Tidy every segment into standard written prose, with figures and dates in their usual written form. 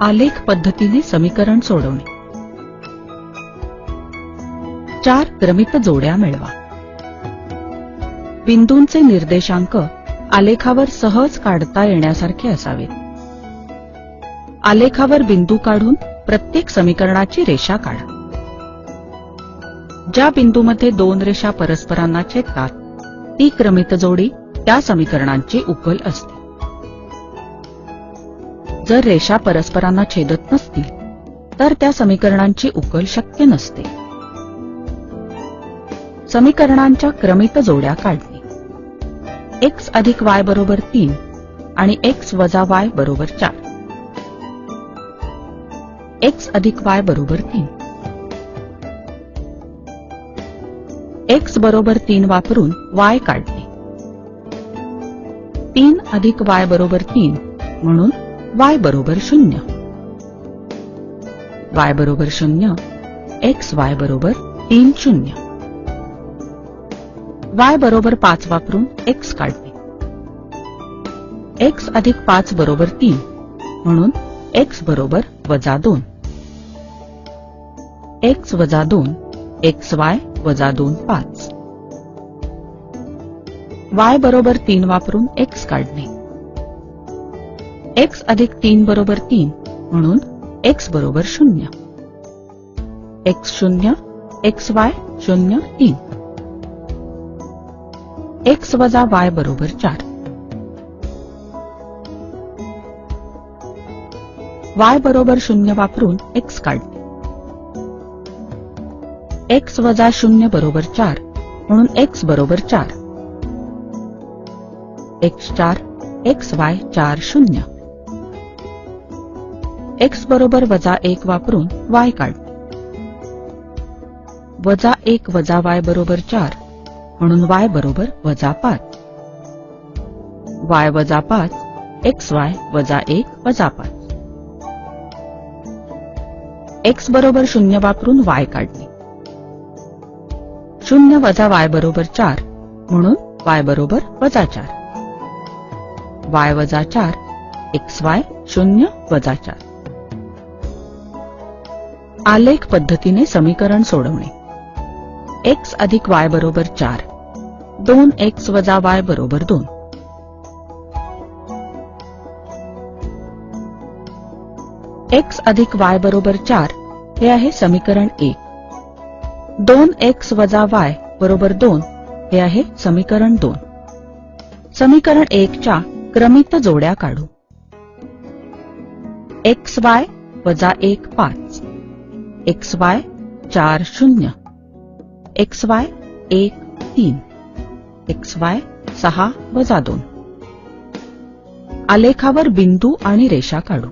आलेख पद्धतीने समीकरण सोडवणे. 4 क्रमित जोड्या मिळवा. बिंदूंचे निर्देशांक आलेखावर सहज काढता येण्यासारखे असावेत. आलेखावर बिंदू काढून प्रत्येक समीकरणाची रेषा काढा. ज्या बिंदूमध्ये 2 रेषा परस्परांना छेदतात ती क्रमित जोडी त्या समीकरणांची उकल असते. जर रेषा परस्परांना छेदत नसतील तर त्या समीकरणांची उकल शक्य नसते. समीकरणांच्या क्रमित जोड्या काढणे. x अधिक y बरोबर 3 आणि x वजा y बरोबर 4. x अधिक y बरोबर 3. x बरोबर 3 वापरून y काढणे. 3 अधिक y बरोबर 3 म्हणून y बरोबर 0. y बरोबर 0, x y बरोबर 3 0. y बरोबर 5 वापरून x काढणे. x अधिक 5 बरोबर 3 म्हणून x बरोबर वजा 2. x वजा 2, xy वजा 2 5. y बरोबर 3 वापरून x काढणे. x अधिक 3 बरोबर 3 म्हणून x बरोबर 0. x 0, xy 0 3. x वजा y बरोबर 4. y बरोबर 0 वापरून x काढणे. x वजा 0 बरोबर 4 म्हणून x बरोबर 4. x 4, xy 4 0. x बरोबर वजा 1 वापरून y काढणे. वजा 1 वजा y बरोबर 4 म्हणून y बरोबर वजा 5. y वजा 5, xy वजा 1 वजा 5. x बरोबर 0 वापरून y काढणे. 0 वजा y बरोबर 4 म्हणून y बरोबर वजा 4. y वजा 4, xy 0 वजा 4. आलेख पद्धतीने समीकरण सोडवणे. x अधिक y बरोबर 4, 2x वजा y बरोबर 2. x अधिक y बरोबर 4 हे आहे समीकरण 1. 2x वजा y बरोबर 2 हे आहे समीकरण 2. समीकरण 1 च्या क्रमित जोड्या काढू. xy वजा 1 5, xy 4 0, xy 1 3, xy 6 वजा 2. आलेखावर बिंदू आणि रेषा काढू.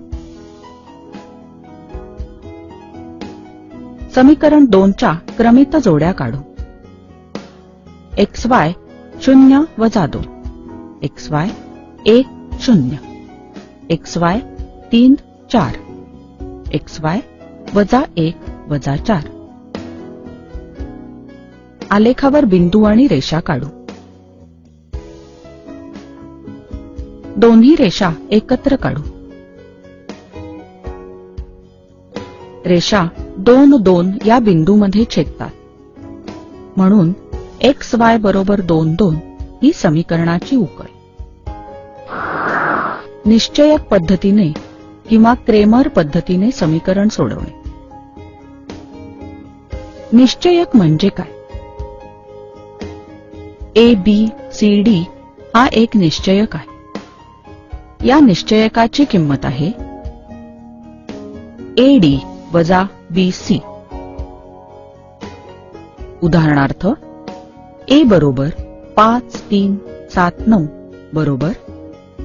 समीकरण 2 च्या क्रमित जोड्या काढू. xy 0 वजा 2, xy 1 0, xy 3 4, xy वजा 1 वजा 4. आलेखावर बिंदू आणि रेषा काढू. दोन्ही रेषा एकत्र काढू. रेषा 2 2 या बिंदूमध्ये छेदतात म्हणून xy बरोबर 2 2 ही समीकरणाची उकल. निश्चयक पद्धतीने किंवा क्रेमर पद्धतीने समीकरण सोडवणे. निश्चयक म्हणजे काय? A B C D हा एक निश्चयक आहे. या निश्चयकाची किंमत आहे AD वजा BC. उदाहरणार्थ A बरोबर 5 3 7 9 बरोबर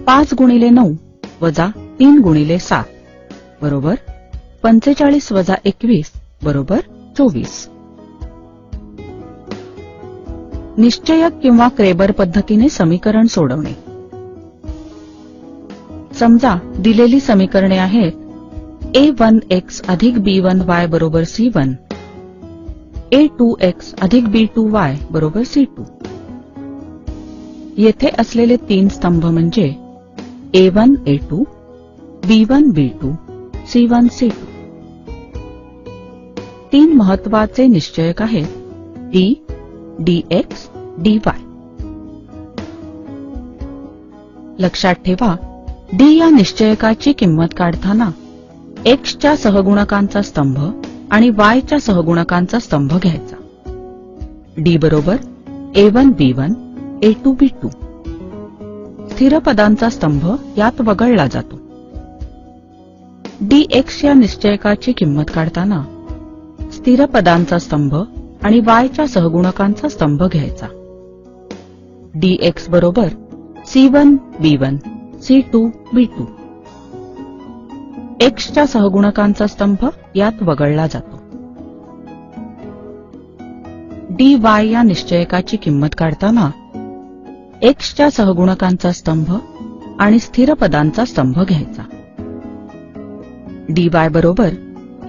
5 गुणिले 9 वजा 3 गुणिले 7 बरोबर 45 वजा 21 बरोबर 24. निश्चयक किंवा क्रेबर पद्धतीने समीकरण सोडवणे. समजा दिलेली समीकरणे आहेत A1x अधिक B1y बरोबर C1, A2x अधिक B2y बरोबर C2. येथे असलेले 3 स्तंभ म्हणजे A1 A2, B1 B2 C1 C2. तीन महत्वाचे निश्चयक आहेत D, dx, dy. लक्षात ठेवा, D या निश्चयकाची किंमत काढताना x च्या सहगुणकांचा स्तंभ आणि y च्या सहगुणकांचा स्तंभ घ्यायचा. D बरोबर A1 B1 A2 B2. स्थिर पदांचा स्तंभ यात वगळला जातो. dx या निश्चयकाची किंमत काढताना स्थिर पदांचा स्तंभ आणि y च्या सहगुणकांचा स्तंभ घ्यायचा. dx बरोबर C1 B1 C2 B2. x च्या सहगुणकांचा स्तंभ यात वगळला जातो. dy या निश्चयकाची किंमत काढताना x च्या सहगुणकांचा स्तंभ आणि स्थिर पदांचा स्तंभ घ्यायचा. dy बरोबर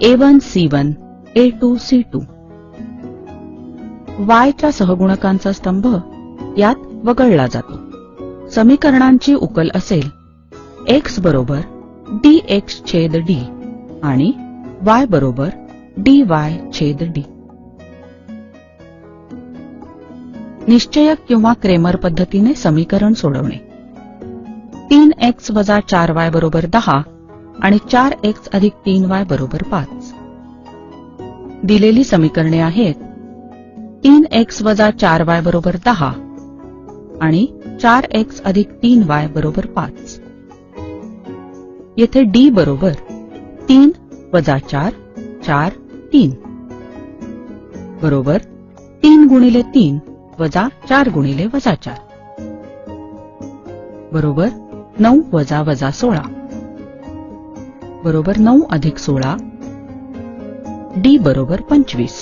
A1 C1 A2 C2. y च्या सहगुणकांचा स्तंभ यात वगळला जातो. समीकरणांची उकल असेल x बरोबर dx छेद d आणि y बरोबर dy छेद d. निश्चयक किंवा क्रेमर पद्धतीने समीकरण सोडवणे. 3x वजा 4y बरोबर 10 आणि 4x अधिक 3y बरोबर 5. दिलेली समीकरणे आहेत 3x वजा 4y बरोबर 10 आणि 4x अधिक 3y बरोबर 5. येथे d बरोबर 3 वजा 4 4 3 बरोबर 3 गुणिले 3 वजा 4 गुणिले वजा 4 बरोबर 9 वजा वजा 16 बरोबर 9 अधिक 16. d बरोबर 25.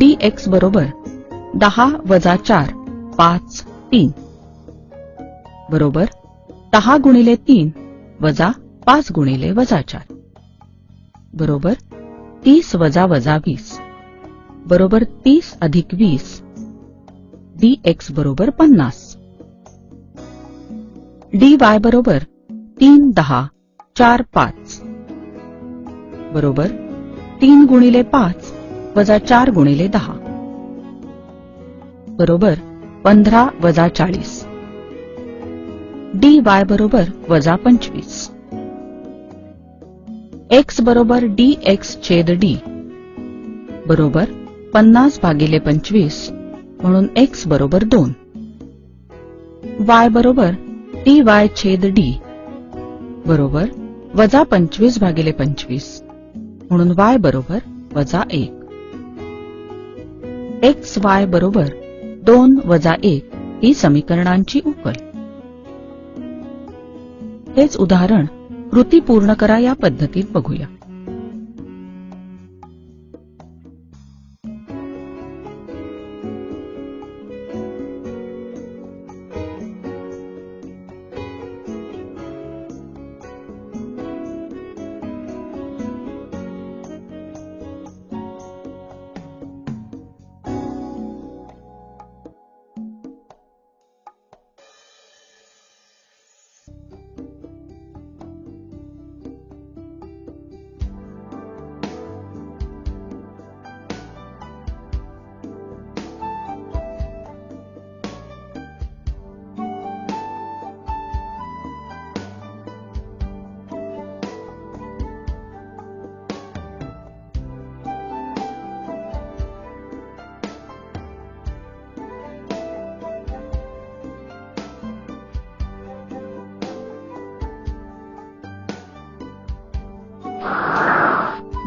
dx बरोबर 10 वजा 4 5 3 बरोबर 10 गुणिले 3 वजा 5 गुणिले वजा 4 बरोबर 30 वजा वजा 20 बरोबर 30 अधिक 20. dx बरोबर 50. dy बरोबर 3 10 4 5 बरोबर 3 गुणिले 5 वजा 4 गुणिले 10 बरोबर 15 वजा 40. dy बरोबर वजा 25. x बरोबर dx छेद d बरोबर 50 भागिले 25 म्हणून x बरोबर 2. y बरोबर dy छेद d बरोबर वजा 25 भागिले 25 म्हणून y बरोबर वजा 1. x y बरोबर 2 वजा 1 ही समीकरणांची उकल. हेच उदाहरण कृती पूर्ण करा या पद्धतीत बघूया.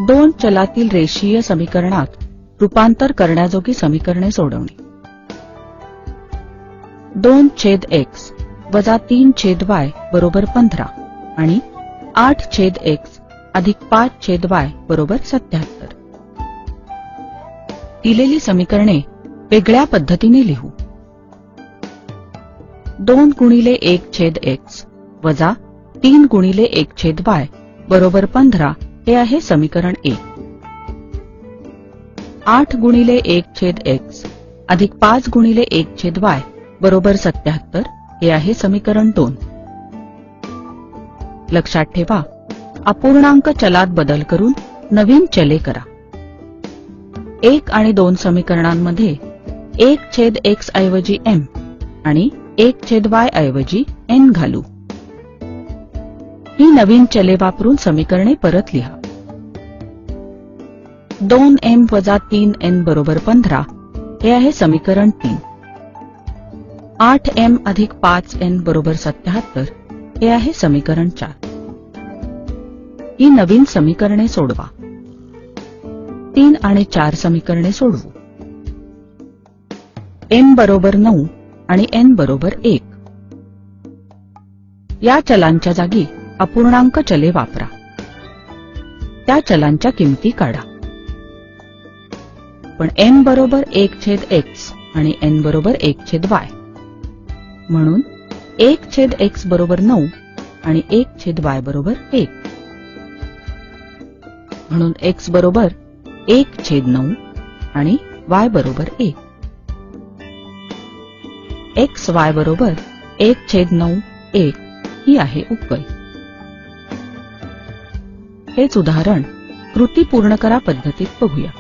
दोन चलातील रेषीय समीकरणात रूपांतर करण्याजोगी समीकरणे सोडवणे. 2 छेद x वजा 3 छेद y बरोबर 15 आणि 8 छेद x अधिक 5 छेद y बरोबर 77. दिलेली समीकरणे वेगळ्या पद्धतीने लिहू. 2 गुणिले 1 छेद x वजा 3 गुणिले 1 छेद y बरोबर 15 हे आहे समीकरण 1. 8 गुणिले 1 छेद x अधिक 5 गुणिले 1 छेद y बरोबर 77 हे आहे समीकरण 2. लक्षात ठेवा, अपूर्णांक चलात बदल करून नवीन चले करा. 1 आणि 2 समीकरणांमध्ये 1/x ऐवजी m आणि 1/y ऐवजी n घालू. ही नवीन चले वापरून समीकरणे परत लिहा. 2m वजा 3n बरोबर 15 हे आहे समीकरण 3. 8m अधिक 5n बरोबर 77 हे आहे समीकरण 4. ही नवीन समीकरणे सोडवा. 3 आणि 4 समीकरणे सोडवू. m बरोबर 9 आणि n बरोबर 1. या चलांच्या जागी अपूर्णांक चले वापरा. त्या चलांच्या किमती काढा. पण m बरोबर 1/x आणि n बरोबर 1/y. म्हणून 1/x बरोबर 9 आणि 1/y बरोबर 1. म्हणून x बरोबर 1/9 आणि y बरोबर 1. xy बरोबर 1/9 1 ही आहे उकल. हेच उदाहरण कृती पूर्ण करा पद्धतीत बघूया.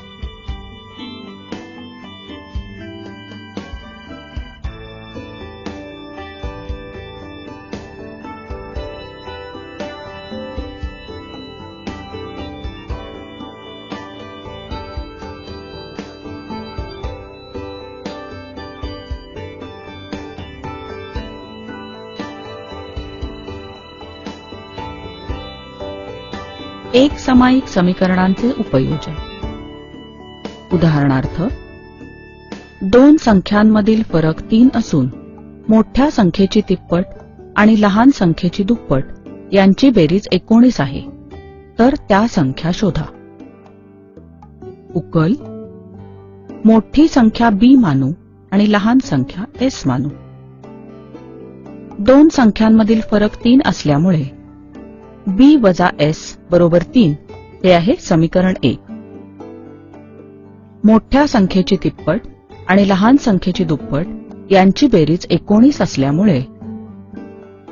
एक सामायिक समीकरणांचे उपयोजन. उदाहरणार्थ, 2 संख्यांमधील फरक 3 असून मोठ्या संख्येची तिप्पट आणि लहान संख्येची दुप्पट यांची बेरीज 19 आहे, तर त्या संख्या शोधा. उकल: मोठी संख्या b मानू आणि लहान संख्या s मानू. 2 संख्यांमधील फरक 3 असल्यामुळे b वजा s बरोबर 3 हे आहे समीकरण 1. मोठ्या संख्येची तिप्पट आणि लहान संख्येची दुप्पट यांची बेरीज 19 असल्यामुळे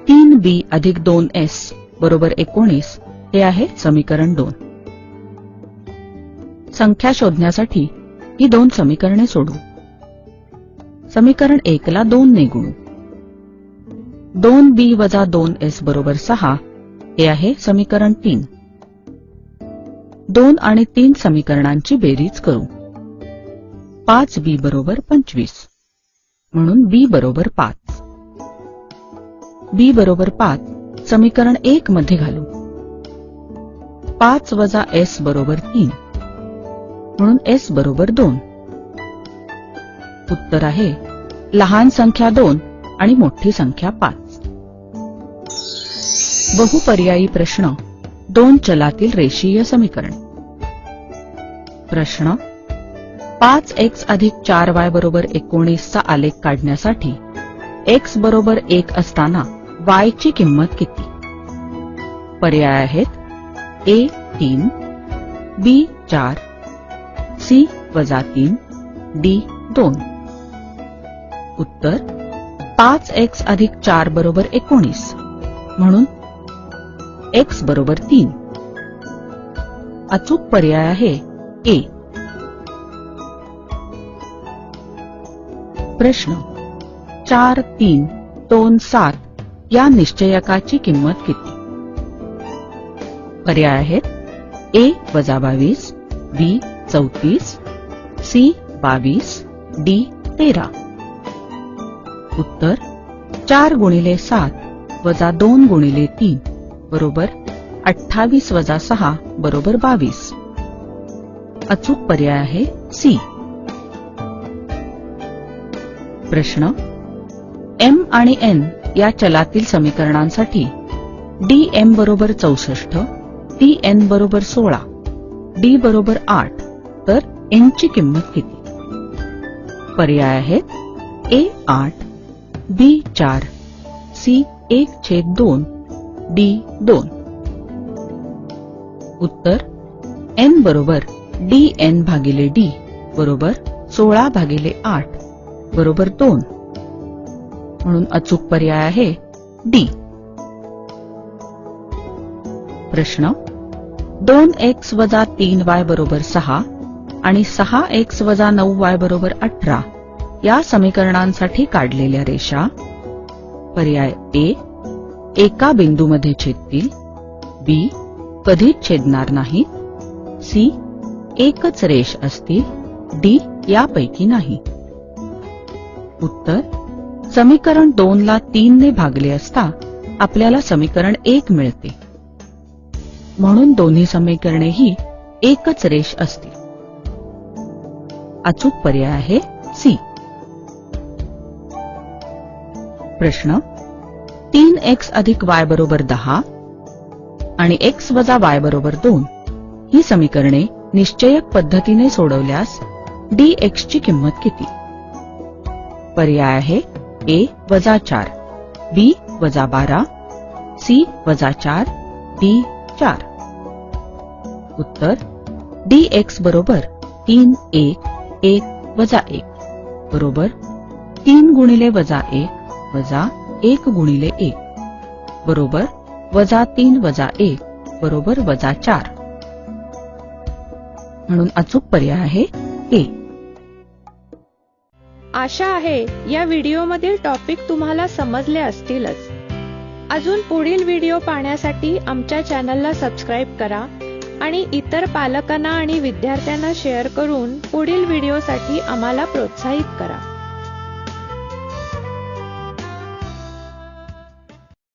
3b अधिक 2s बरोबर 19 हे आहे समीकरण 2. संख्या शोधण्यासाठी ही 2 समीकरणे सोडवू. समीकरण 1 ला 2 ने गुणू. 2b वजा 2s बरोबर 6 हे आहे समीकरण 3. 2 आणि 3 समीकरणांची बेरीज करू. 5b बरोबर 25. म्हणून b बरोबर 5. b बरोबर 5 समीकरण 1 मध्ये घालू. 5 वजा s बरोबर 3. म्हणून s बरोबर 2. उत्तर आहे लहान संख्या 2 आणि मोठी संख्या 5. बहुपर्यायी प्रश्न 2 चलातील रेषीय समीकरण. प्रश्न: 5x अधिक 4y बरोबर 19 चा आलेख काढण्यासाठी x बरोबर 1 असताना y ची किंमत किती? पर्याय आहेत a 3, b 4, c वजा 3, d 2. उत्तर: 5x अधिक 4 बरोबर 19. म्हणून x बरोबर 3. अचूक पर्याय आहे A. प्रश्न: 4, 3, 2, 7 या निश्चयकाची किंमत किती? पर्याय आहेत a वजा 22, b 34, c 22, d 13. उत्तर: 4 गुणिले 7 वजा 2 गुणिले 3 बरोबर 28 वजा 6 बरोबर 22. अचूक पर्याय आहे सी. प्रश्न: m आणि n या चलातील समीकरणांसाठी dm बरोबर 64, dn बरोबर 16, d बरोबर 8 तर n ची किंमत किती? पर्याय आहेत a 8, b 4, c 1/2, d 2. उत्तर: n बरोबर dn भागिले d बरोबर 16 भागिले 8 बरोबर 2. म्हणून अचूक पर्याय आहे डी. प्रश्न 2x वजा 3y बरोबर 6 आणि 6x वजा 9y बरोबर 18 या समीकरणांसाठी काढलेल्या रेषा पर्याय ए एका बिंदूमध्ये छेदतील, बी कधीच छेदणार नाही, सी एकच रेष असतील, डी यापैकी नाही. उत्तर समीकरण 2 ला 3 ने भागले असता आपल्याला समीकरण 1 मिळते. म्हणून दोन्ही समीकरणे ही एकच रेष असतील. अचूक पर्याय आहे सी. प्रश्न 3x अधिक y बरोबर 10 आणि x वजा y बरोबर 2 ही समीकरणे निश्चयक पद्धतीने सोडवल्यास dx ची किंमत किती? पर्याय आहे a वजा 4, b वजा 12, c वजा 4, d 4. उत्तर dx बरोबर 3 1 वजा 1 बरोबर 3 गुणिले वजा 1 वजा 1 गुणिले 1 बरोबर वजा 3 वजा 1 बरोबर वजा 4. म्हणून अचूक पर्याय आहे ए. आशा आहे या व्हिडिओमधील टॉपिक तुम्हाला समजले असतीलच. अजून पुढील व्हिडिओ पाहण्यासाठी आमच्या चॅनलला सबस्क्राईब करा आणि इतर पालकांना आणि विद्यार्थ्यांना शेअर करून पुढील व्हिडिओसाठी आम्हाला प्रोत्साहित करा.